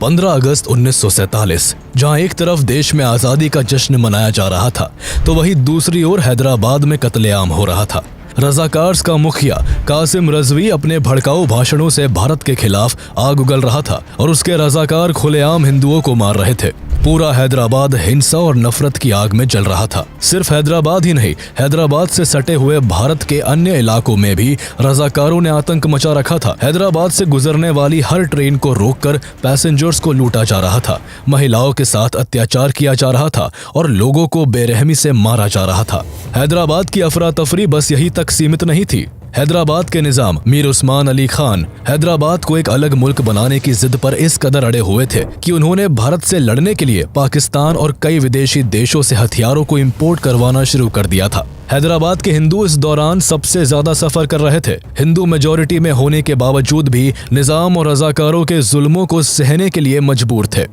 15 अगस्त 1947 जहां एक तरफ देश में आज़ादी का जश्न मनाया जा रहा था तो वहीं दूसरी ओर हैदराबाद में कत्लेआम हो रहा था। रज़ाकार्स का मुखिया कासिम रिजवी अपने भड़काऊ भाषणों से भारत के खिलाफ आग उगल रहा था और उसके रज़ाकार खुलेआम हिंदुओं को मार रहे थे। पूरा हैदराबाद हिंसा और नफरत की आग में जल रहा था। सिर्फ हैदराबाद ही नहीं, हैदराबाद से सटे हुए भारत के अन्य इलाकों में भी रज़ाकारों ने आतंक मचा रखा था। हैदराबाद से गुजरने वाली हर ट्रेन को रोककर पैसेंजर्स को लूटा जा रहा था, महिलाओं के साथ अत्याचार किया जा रहा था और लोगों को बेरहमी से मारा जा रहा था। हैदराबाद की अफरा तफरी बस यही तक सीमित नहीं थी। हैदराबाद के निजाम मीर उस्मान अली खान हैदराबाद को एक अलग मुल्क बनाने की जिद पर इस कदर अड़े हुए थे कि उन्होंने भारत से लड़ने के लिए पाकिस्तान और कई विदेशी देशों से हथियारों को इंपोर्ट करवाना शुरू कर दिया था। हैदराबाद के हिंदू इस दौरान सबसे ज्यादा सफर कर रहे थे। हिंदू मेजॉरिटी में होने के बावजूद भी निजाम और रज़ाकारों के जुल्मों को सहने के लिए मजबूर थे।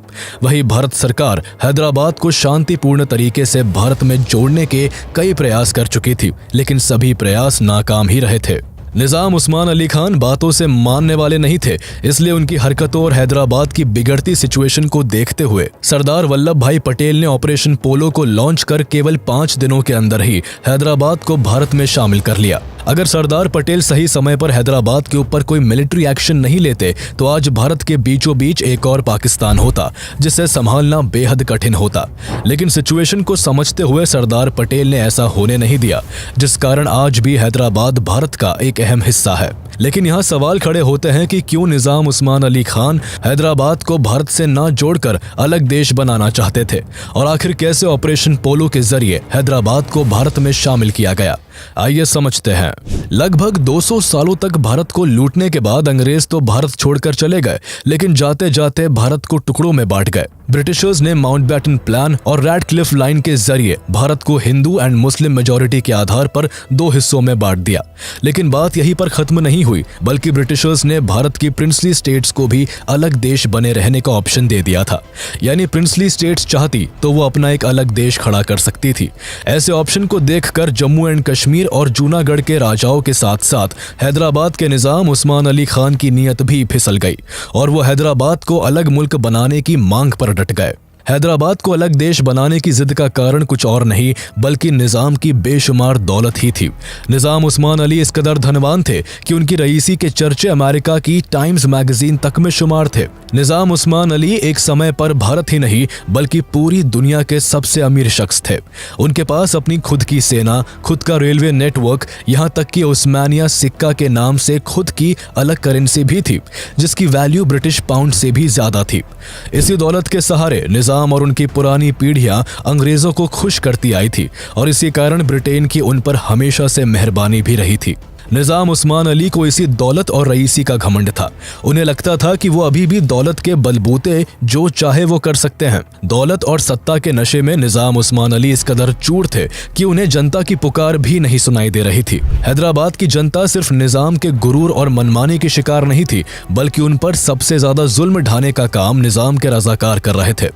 वहीं भारत सरकार हैदराबाद को शांतिपूर्ण तरीके से भारत में जोड़ने के कई प्रयास कर चुकी थी, लेकिन सभी प्रयास नाकाम ही रहे थे। निजाम उस्मान अली खान बातों से मानने वाले नहीं थे, इसलिए उनकी हरकतों और हैदराबाद की बिगड़ती सिचुएशन को देखते हुए सरदार वल्लभ भाई पटेल ने ऑपरेशन पोलो को लॉन्च कर केवल 5 दिनों के अंदर ही हैदराबाद को भारत में शामिल कर लिया। अगर सरदार पटेल सही समय पर हैदराबाद के ऊपर कोई मिलिट्री एक्शन नहीं लेते तो आज भारत के बीचों बीच एक और पाकिस्तान होता, जिसे संभालना बेहद कठिन होता। लेकिन सिचुएशन को समझते हुए सरदार पटेल ने ऐसा होने नहीं दिया, जिस कारण आज भी हैदराबाद भारत का एक अहम हिस्सा है। लेकिन यहाँ सवाल खड़े होते हैं कि क्यों निजाम उस्मान अली खान हैदराबाद को भारत से ना जोड़कर अलग देश बनाना चाहते थे, और आखिर कैसे ऑपरेशन पोलो के जरिए हैदराबाद को भारत में शामिल किया गया। आइए समझते हैं। लगभग 200 सालों तक भारत को लूटने के बाद अंग्रेज तो भारत छोड़कर चले गए, लेकिन जाते जाते भारत को टुकड़ों में बांट गए। ब्रिटिशर्स ने माउंटबेटन प्लान और रैडक्लिफ लाइन के जरिए भारत को हिंदू एंड मुस्लिम मेजॉरिटी के आधार पर 2 हिस्सों में बांट दिया। लेकिन बात यहीं पर खत्म नहीं हुई, बल्कि ब्रिटिशर्स ने भारत की प्रिंसली स्टेट्स को भी अलग देश बने रहने का ऑप्शन दे दिया था। यानी प्रिंसली स्टेट्स चाहती तो वो अपना एक अलग देश खड़ा कर सकती थी। ऐसे ऑप्शन को देखकर जम्मू एंड कश्मीर और जूनागढ़ के राजाओं के साथ साथ हैदराबाद के निजाम उस्मान अली खान की नीयत भी फिसल गई और वो हैदराबाद को अलग मुल्क बनाने की मांग पर डट गए। हैदराबाद को अलग देश बनाने की जिद का कारण कुछ और नहीं बल्कि निजाम की बेशुमार दौलत ही थी। निजाम उस्मान अली इस कदर धनवान थे कि उनकी रईसी के चर्चे अमेरिका की टाइम्स मैगजीन तक में शुमार थे। निजाम उस्मान अली एक समय पर भारत ही नहीं बल्कि पूरी दुनिया के सबसे अमीर शख्स थे। उनके पास अपनी खुद की सेना, खुद का रेलवे नेटवर्क, यहाँ तक कि उस्मानिया सिक्का के नाम से खुद की अलग करेंसी भी थी, जिसकी वैल्यू ब्रिटिश पाउंड से भी ज्यादा थी। इसी दौलत के सहारे निजाम और उनकी पुरानी पीढ़ियां अंग्रेजों को खुश करती आई थी और इसी कारण ब्रिटेन की उन पर हमेशा से मेहरबानी भी रही थी। निजाम उस्मान अली को इसी दौलत और रईसी का घमंड था। उन्हें लगता था कि वो अभी भी दौलत के बलबूते जो चाहे वो कर सकते हैं। दौलत और सत्ता के नशे में निजाम उस्मान अली इस कदर चूर थे कि उन्हें जनता की पुकार भी नहीं सुनाई दे रही थी। हैदराबाद की जनता सिर्फ निजाम के गुरूर और मनमानी की शिकार नहीं थी, बल्कि उन पर सबसे ज्यादा जुल्म ढाने का काम निजाम के रजाकार कर रहे थे।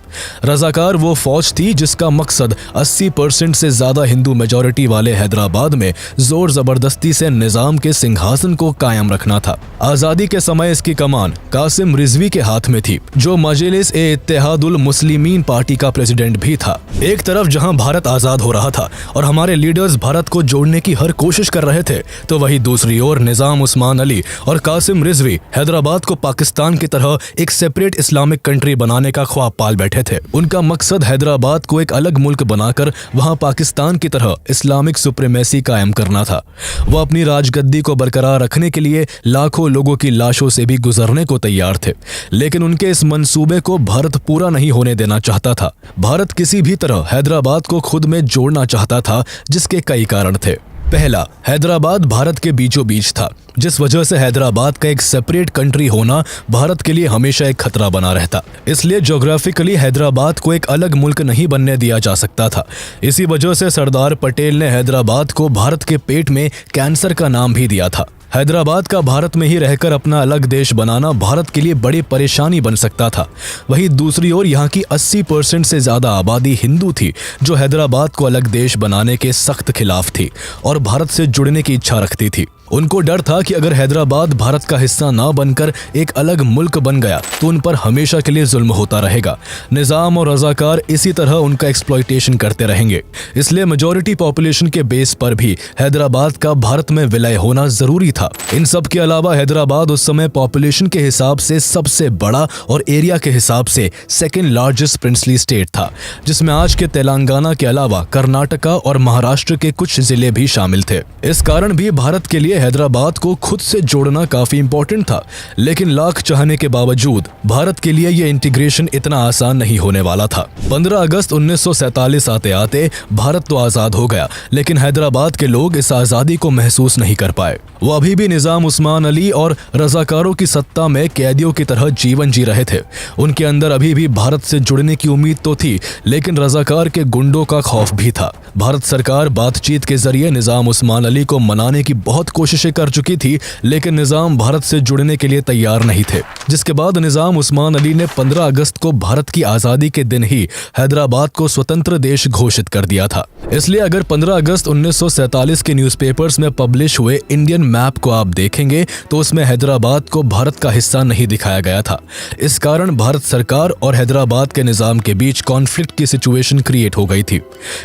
रजाकार वो फौज थी जिसका मकसद 80% से ज्यादा हिंदू मेजॉरिटी वाले हैदराबाद में जोर जबरदस्ती से निजाम के सिंहासन को कायम रखना था। आजादी के समय इसकी कमान कासिम रिजवी के हाथ में थी, जो मजलिस-ए-इत्तेहादुल मुस्लिमीन पार्टी का प्रेसिडेंट भी था। एक तरफ जहां भारत आजाद हो रहा था और हमारे लीडर्स भारत को जोड़ने की हर कोशिश कर रहे थे, तो वहीं दूसरी ओर निजाम उस्मान अली और कासिम रिजवी हैदराबाद को पाकिस्तान की तरह एक सेपरेट इस्लामिक कंट्री बनाने का ख्वाब पाल बैठे थे। उनका मकसद हैदराबाद को एक अलग मुल्क बनाकर वहां पाकिस्तान की तरह इस्लामिक सुप्रीमेसी कायम करना था। वो अपनी गद्दी को बरकरार रखने के लिए लाखों लोगों की लाशों से भी गुजरने को तैयार थे। लेकिन उनके इस मंसूबे को भारत पूरा नहीं होने देना चाहता था। भारत किसी भी तरह हैदराबाद को खुद में जोड़ना चाहता था, जिसके कई कारण थे। पहला, हैदराबाद भारत के बीचों बीच था, जिस वजह से हैदराबाद का एक सेपरेट कंट्री होना भारत के लिए हमेशा एक खतरा बना रहता। इसलिए ज्योग्राफिकली हैदराबाद को एक अलग मुल्क नहीं बनने दिया जा सकता था। इसी वजह से सरदार पटेल ने हैदराबाद को भारत के पेट में कैंसर का नाम भी दिया था। हैदराबाद का भारत में ही रहकर अपना अलग देश बनाना भारत के लिए बड़ी परेशानी बन सकता था। वहीं दूसरी ओर यहाँ की 80% से ज्यादा आबादी हिंदू थी, जो हैदराबाद को अलग देश बनाने के सख्त खिलाफ थी और भारत से जुड़ने की इच्छा रखती थी। उनको डर था कि अगर हैदराबाद भारत का हिस्सा ना बनकर एक अलग मुल्क बन गया तो उन पर हमेशा के लिए जुल्म होता रहेगा। निजाम और रजाकार इसी तरह उनका एक्सप्लॉयटेशन करते रहेंगे। इसलिए मेजॉरिटी पॉपुलेशन के बेस पर भी हैदराबाद का भारत में विलय होना जरूरी था। इन सब के अलावा हैदराबाद उस समय पॉपुलेशन के हिसाब से सबसे बड़ा और एरिया के हिसाब से सेकेंड लार्जेस्ट प्रिंसली स्टेट था, जिसमें आज के तेलंगाना के अलावा कर्नाटका और महाराष्ट्र के कुछ जिले भी शामिल थे। इस कारण भी भारत के लिए हैदराबाद को खुद से जोड़ना काफी इंपॉर्टेंट था। लेकिन लाख चाहने के बावजूद भारत के लिए यह इंटीग्रेशन इतना आसान नहीं होने वाला था। 15 अगस्त 1947 आते आते भारत तो आजाद हो गया, लेकिन हैदराबाद के लोग इस आजादी को महसूस नहीं कर पाए। वो अभी भी निजाम उस्मान अली और रजाकारों की सत्ता में कैदियों की तरह जीवन जी रहे थे। उनके अंदर अभी भी भारत से जुड़ने की उम्मीद तो थी, लेकिन रजाकार के गुंडों का खौफ भी था। भारत सरकार बातचीत के जरिए निजाम उस्मान अली को मनाने की बहुत कोशिशें कर चुकी थी, लेकिन निजाम भारत से जुड़ने के लिए तैयार नहीं थे। जिसके बाद निजाम उस्मान अली ने 15 अगस्त को भारत की आजादी के दिन ही हैदराबाद को स्वतंत्र देश घोषित कर दिया था। इसलिए अगर 15 अगस्त 1947 के न्यूज़पेपर्स में पब्लिश हुए इंडियन मैप को आप देखेंगे तो उसमें हैदराबाद को भारत का हिस्सा नहीं दिखाया गया था। इस कारण भारत सरकार और हैदराबाद के निजाम के बीच कॉन्फ्लिक्ट की सिचुएशन क्रिएट हो गई थी।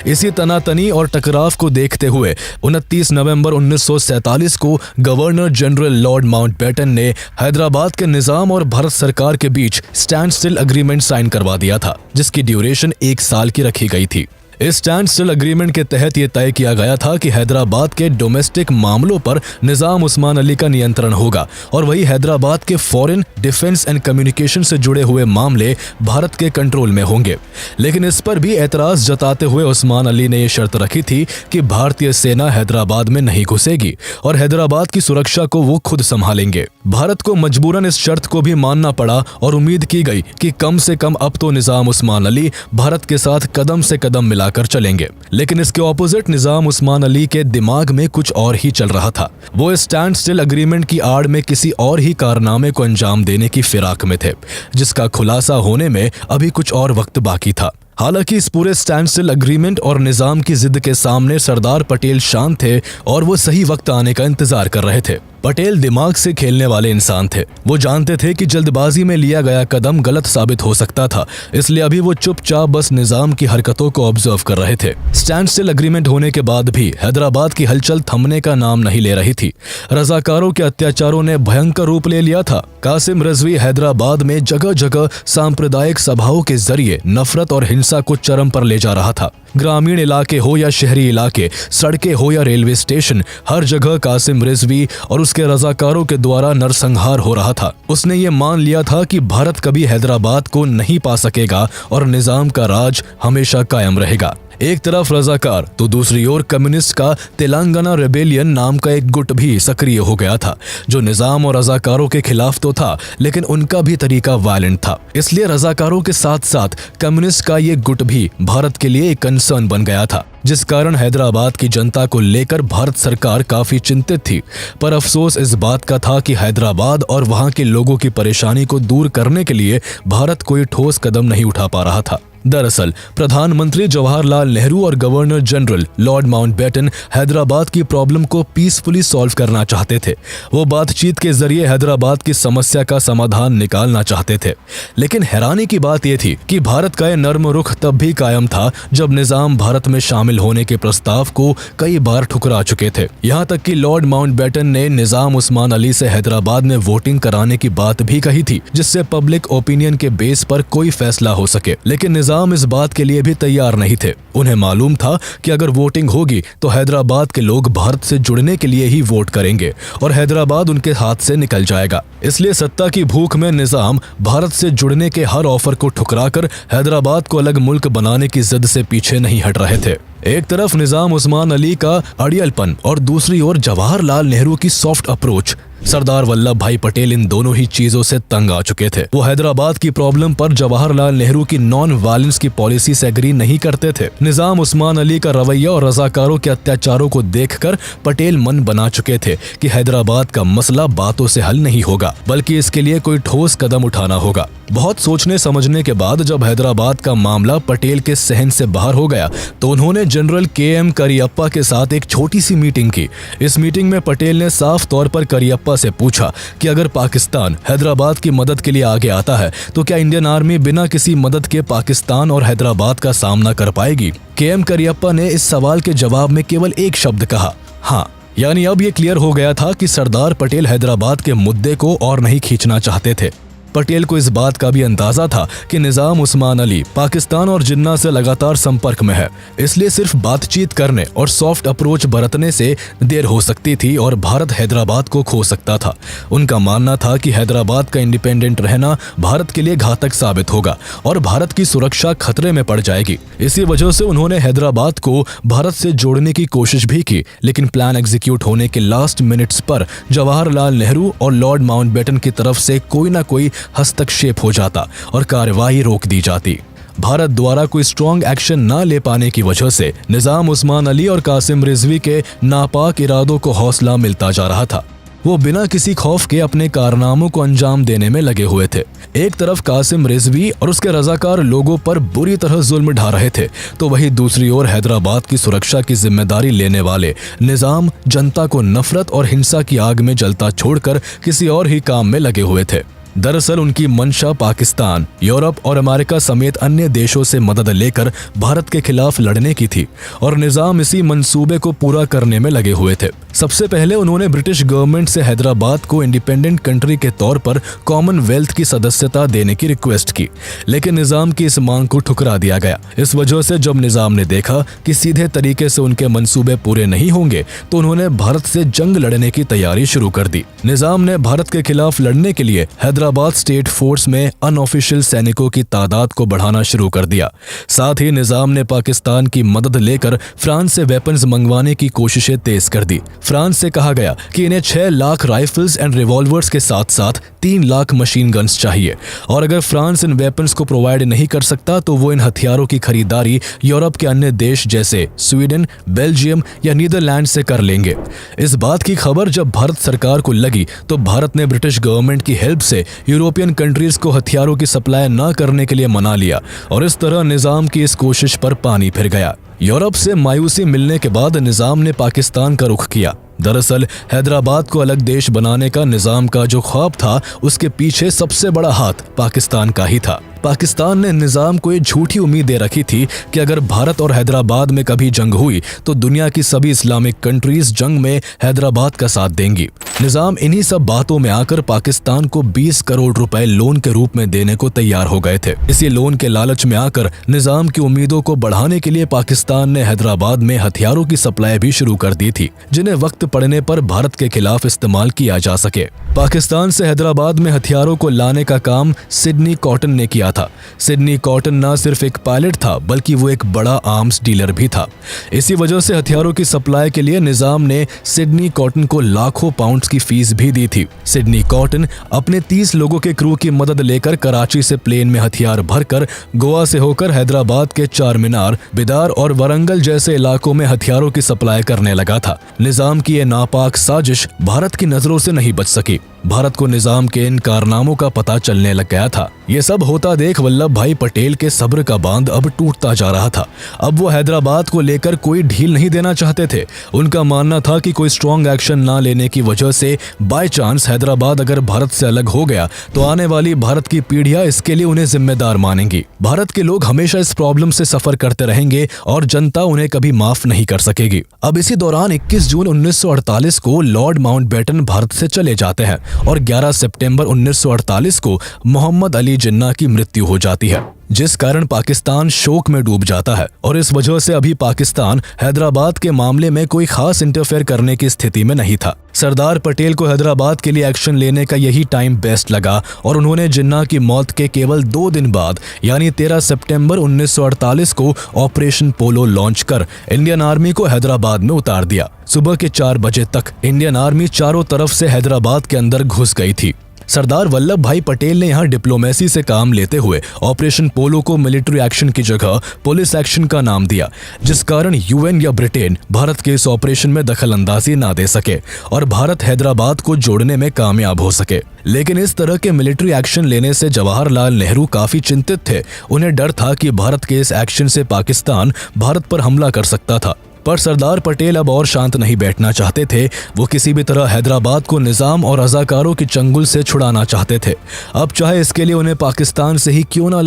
इसी तनातनी और टकराव को देखते हुए 29 नवंबर 1947 को गवर्नर जनरल लॉर्ड माउंटबेटन ने हैदराबाद के निजाम और भारत सरकार के बीच स्टैंड स्टिल अग्रीमेंट साइन करवा दिया था, जिसकी ड्यूरेशन 1 साल की रखी गई थी। इस स्टैंड स्टिल अग्रीमेंट के तहत यह तय किया गया था कि हैदराबाद के डोमेस्टिक मामलों पर निजाम उस्मान अली का नियंत्रण होगा और वही हैदराबाद के फॉरेन, डिफेंस एंड कम्युनिकेशन से जुड़े हुए मामले भारत के कंट्रोल में होंगे। लेकिन इस पर भी एतराज जताते हुए उस्मान अली ने यह शर्त रखी थी कि भारतीय सेना हैदराबाद में नहीं घुसेगी और हैदराबाद की सुरक्षा को वो खुद संभालेंगे। भारत को मजबूरन इस शर्त को भी मानना पड़ा और उम्मीद की गई कि कम से कम अब तो निजाम उस्मान अली भारत के साथ कदम से कदम मिला कर चलेंगे। लेकिन इसके ऑपोजिट निजाम उस्मान अली के दिमाग में कुछ और ही चल रहा था। वो इस स्टैंड स्टिल अग्रीमेंट की आड़ में किसी और ही कारनामे को अंजाम देने की फिराक में थे, जिसका खुलासा होने में अभी कुछ और वक्त बाकी था। हालांकि इस पूरे स्टैंड स्टिल अग्रीमेंट और निजाम की जिद के सामने सरदार पटेल शांत थे और वो सही वक्त आने का इंतजार कर रहे थे। पटेल दिमाग से खेलने वाले इंसान थे। वो जानते थे कि जल्दबाजी में लिया गया कदम गलत साबित हो सकता था, इसलिए अभी वो चुपचाप बस निजाम की हरकतों को ऑब्जर्व कर रहे थे। स्टैंड स्टिल अग्रीमेंट होने के बाद भी हैदराबाद की हलचल थमने का नाम नहीं ले रही थी। रजाकारों के अत्याचारों ने भयंकर रूप ले लिया था। कासिम रिजवी हैदराबाद में जगह जगह सांप्रदायिक सभाओं के जरिए नफरत और हिंसा को चरम पर ले जा रहा था। ग्रामीण इलाके हो या शहरी इलाके, सड़कें हो या रेलवे स्टेशन, हर जगह कासिम रिजवी और उसके रजाकारों के द्वारा नरसंहार हो रहा था। उसने ये मान लिया था कि भारत कभी हैदराबाद को नहीं पा सकेगा और निजाम का राज हमेशा कायम रहेगा। एक तरफ रजाकार तो दूसरी ओर कम्युनिस्ट का तेलंगाना रेबेलियन नाम का एक गुट भी सक्रिय हो गया था, जो निजाम और रजाकारों के खिलाफ तो था, लेकिन उनका भी तरीका वायलेंट था। इसलिए रजाकारों के साथ साथ कम्युनिस्ट का ये गुट भी भारत के लिए एक कंसर्न बन गया था, जिस कारण हैदराबाद की जनता को लेकर भारत सरकार काफी चिंतित थी। पर अफसोस इस बात का था कि हैदराबाद और वहां के लोगों की परेशानी को दूर करने के लिए भारत कोई ठोस कदम नहीं उठा पा रहा था। दरअसल प्रधानमंत्री जवाहरलाल नेहरू और governor general Lord Mountbatten Hyderabad की प्रॉब्लम को पीसफुली सॉल्व करना चाहते थे। वो बातचीत के जरिए हैदराबाद की समस्या का समाधान निकालना चाहते थे। लेकिन हैरानी की बात यह थी कि भारत का यह नर्म रुख तब भी कायम था जब निजाम भारत में शामिल होने के प्रस्ताव को कई बार ठुकरा चुके थे। यहाँ तक कि लॉर्ड माउंटबेटन ने निजाम उस्मान अली से हैदराबाद में वोटिंग कराने की बात भी कही थी, जिससे पब्लिक ओपिनियन के बेस पर कोई फैसला हो सके। लेकिन निजाम इस बात के लिए भी तैयार नहीं थे। उन्हें मालूम था कि अगर वोटिंग होगी तो हैदराबाद के लोग भारत से जुड़ने के लिए ही वोट करेंगे और हैदराबाद उनके हाथ से निकल जाएगा। इसलिए सत्ता की भूख में निजाम भारत से जुड़ने के हर ऑफर को ठुकराकर हैदराबाद को अलग मुल्क बनाने की जिद से पीछे नहीं हट रहे थे। एक तरफ निजाम उस्मान अली का अड़ियलपन और दूसरी ओर जवाहरलाल नेहरू की सॉफ्ट अप्रोच। सरदार वल्लभ भाई पटेल इन दोनों ही चीजों से तंग आ चुके थे। वो हैदराबाद की प्रॉब्लम पर जवाहरलाल नेहरू की नॉन वायलेंस की पॉलिसी से एग्री नहीं करते थे। निजाम उस्मान अली का रवैया और रजाकारों के अत्याचारों को देखकर पटेल मन बना चुके थे कि हैदराबाद का मसला बातों से हल नहीं होगा, बल्कि इसके लिए कोई ठोस कदम उठाना होगा। बहुत सोचने समझने के बाद जब हैदराबाद का मामला पटेल के सहन से बाहर हो गया तो उन्होंने जनरल के.एम. करियप्पा के साथ एक छोटी सी मीटिंग की। इस मीटिंग में पटेल ने साफ तौर पर करियप्पा से पूछा कि अगर पाकिस्तान हैदराबाद की मदद के लिए आगे आता है तो क्या इंडियन आर्मी बिना किसी मदद के पाकिस्तान और हैदराबाद का सामना कर पाएगी। के.एम. करियप्पा ने इस सवाल के जवाब में केवल एक शब्द कहा, हाँ। यानी अब ये क्लियर हो गया था कि सरदार पटेल हैदराबाद के मुद्दे को और नहीं खींचना चाहते थे। पटेल को इस बात का भी अंदाजा था कि निजाम उस्मान अली पाकिस्तान और जिन्ना से लगातार संपर्क में है, इसलिए सिर्फ बातचीत करने और सॉफ्ट अप्रोच बरतने से देर हो सकती थी और भारत हैदराबाद को खो सकता था। उनका मानना था कि हैदराबाद का इंडिपेंडेंट रहना भारत के लिए घातक साबित होगा और भारत की सुरक्षा खतरे में पड़ जाएगी। इसी वजह से उन्होंने हैदराबाद को भारत से जोड़ने की कोशिश भी की, लेकिन प्लान एग्जीक्यूट होने के लास्ट मिनट्स पर जवाहरलाल नेहरू और लॉर्ड माउंटबेटन की तरफ से कोई ना कोई हस्तक्षेप हो जाता और कार्यवाही रोक दी जाती। भारत द्वारा कोई स्ट्रॉन्ग एक्शन न ले पाने की वजह से निजाम उस्मान अली और कासिम रिजवी के नापाक इरादों को हौसला मिलता जा रहा था। वो बिना किसी खौफ के अपने कारनामों को अंजाम देने में लगे हुए थे। एक तरफ कासिम रिजवी और उसके रजाकार लोगों पर बुरी तरह जुल्म ढा रहे थे, तो वहीं दूसरी ओर हैदराबाद की सुरक्षा की जिम्मेदारी लेने वाले निजाम जनता को नफरत और हिंसा की आग में जलता छोड़कर किसी और ही काम में लगे हुए थे। दरअसल उनकी मंशा पाकिस्तान, यूरोप और अमेरिका समेत अन्य देशों से मदद लेकर भारत के खिलाफ लड़ने की थी और निजाम इसी मंसूबे को पूरा करने में लगे हुए थे। सबसे पहले उन्होंने ब्रिटिश गवर्नमेंट से हैदराबाद को इंडिपेंडेंट कंट्री के तौर पर कॉमनवेल्थ की सदस्यता देने की रिक्वेस्ट की, लेकिन निजाम की इस मांग को ठुकरा दिया गया। इस वजह से जब निजाम ने देखा कि सीधे तरीके से उनके मंसूबे पूरे नहीं होंगे तो उन्होंने भारत से जंग लड़ने की तैयारी शुरू कर दी। निजाम ने भारत के खिलाफ लड़ने के लिए हैदराबाद स्टेट फोर्स में अनऑफिशियल सैनिकों की तादाद को बढ़ाना शुरू कर दिया। साथ ही निजाम ने पाकिस्तान की मदद लेकर फ्रांस से वेपन्स मंगवाने की कोशिशें तेज कर दी। फ्रांस से कहा गया कि इन्हें 6 लाख राइफल्स एंड रिवॉल्वर्स के साथ साथ 3 लाख मशीन गन्स चाहिए और अगर फ्रांस इन वेपन्स को प्रोवाइड नहीं कर सकता तो वो इन हथियारों की खरीदारी यूरोप के अन्य देश जैसे स्वीडन, बेल्जियम या नीदरलैंड से कर लेंगे। इस बात की खबर जब भारत सरकार को लगी तो भारत ने ब्रिटिश गवर्नमेंट की हेल्प से यूरोपियन कंट्रीज को हथियारों की सप्लाई न करने के लिए मना लिया और इस तरह निजाम की इस कोशिश पर पानी फिर गया। यूरोप से मायूसी मिलने के बाद निजाम ने पाकिस्तान का रुख किया। दरअसल हैदराबाद को अलग देश बनाने का निजाम का जो ख्वाब था उसके पीछे सबसे बड़ा हाथ पाकिस्तान का ही था। पाकिस्तान ने निजाम को ये झूठी उम्मीद दे रखी थी कि अगर भारत और हैदराबाद में कभी जंग हुई तो दुनिया की सभी इस्लामिक कंट्रीज जंग में हैदराबाद का साथ देंगी। निजाम इन्हीं सब बातों में आकर पाकिस्तान को 20 करोड़ रुपए लोन के रूप में देने को तैयार हो गए थे। इसी लोन के लालच में आकर निजाम की उम्मीदों को बढ़ाने के लिए पाकिस्तान ने हैदराबाद में हथियारों की सप्लाई भी शुरू कर दी थी, जिन्हें वक्त पड़ने पर भारत के खिलाफ इस्तेमाल किया जा सके। पाकिस्तान से हैदराबाद में हथियारों को लाने का काम सिडनी कॉटन ने किया था। सिडनी कॉटन न सिर्फ एक पायलट था बल्कि वो एक बड़ा आर्म्स डीलर भी था। इसी वजह से हथियारों की सप्लाई के लिए निजाम ने सिडनी कॉटन को लाखों पाउंड्स की फीस भी दी थी। सिडनी कॉटन अपने 30 लोगों के क्रू की मदद लेकर कराची से प्लेन में हथियार भरकर गोवा से होकर हैदराबाद के चार मीनार, बिदार और वरंगल जैसे इलाकों में हथियारों की सप्लाई करने लगा था। निजाम की ये नापाक साजिश भारत की नजरों से नहीं बच सकी। भारत को निजाम के इन कारनामों का पता चलने लग गया था। ये सब होता देख वल्लभ भाई पटेल के सब्र का बांध अब टूटता जा रहा था। अब वो हैदराबाद को लेकर कोई ढील नहीं देना चाहते थे। उनका मानना था कि कोई स्ट्रॉन्ग एक्शन ना लेने की वजह से बाय चांस हैदराबाद अगर भारत से अलग हो गया तो आने वाली भारत की पीढ़ियां इसके लिए उन्हें जिम्मेदार मानेंगी। भारत के लोग हमेशा इस प्रॉब्लम से सफर करते रहेंगे और जनता उन्हें कभी माफ नहीं कर सकेगी। अब इसी दौरान 21 जून 1948 को लॉर्ड माउंटबेटन भारत से चले जाते हैं और 11 सितंबर 1948 को मोहम्मद अली जिन्ना की मृत्यु हो जाती है, जिस कारण पाकिस्तान शोक में डूब जाता है और इस वजह से अभी पाकिस्तान हैदराबाद के मामले में कोई खास इंटरफेयर करने की स्थिति में नहीं था। सरदार पटेल को हैदराबाद के लिए एक्शन लेने का यही टाइम बेस्ट लगा और उन्होंने जिन्ना की मौत के केवल 2 दिन बाद यानी 13 सितंबर 1948 को ऑपरेशन पोलो लॉन्च कर इंडियन आर्मी को हैदराबाद में उतार दिया। सुबह के 4 बजे तक इंडियन आर्मी चारों तरफ से हैदराबाद के अंदर घुस गई थी। सरदार वल्लभ भाई पटेल ने यहाँ डिप्लोमेसी से काम लेते हुए ऑपरेशन पोलो को मिलिट्री एक्शन की जगह पुलिस एक्शन का नाम दिया, जिस कारण यूएन या ब्रिटेन भारत के इस ऑपरेशन में दखल अंदाजी ना दे सके और भारत हैदराबाद को जोड़ने में कामयाब हो सके। लेकिन इस तरह के मिलिट्री एक्शन लेने से जवाहरलाल नेहरू काफी चिंतित थे। उन्हें डर था कि भारत के इस एक्शन से पाकिस्तान भारत पर हमला कर सकता था। पर सरदार पटेल अब और शांत नहीं बैठना चाहते थे। वो किसी भी तरह हैदराबाद को निजाम और रजाकारों के चंगुल से छुड़ाना चाहते थे, अब चाहे इसके लिए उन्हें पाकिस्तान से ही क्यों ना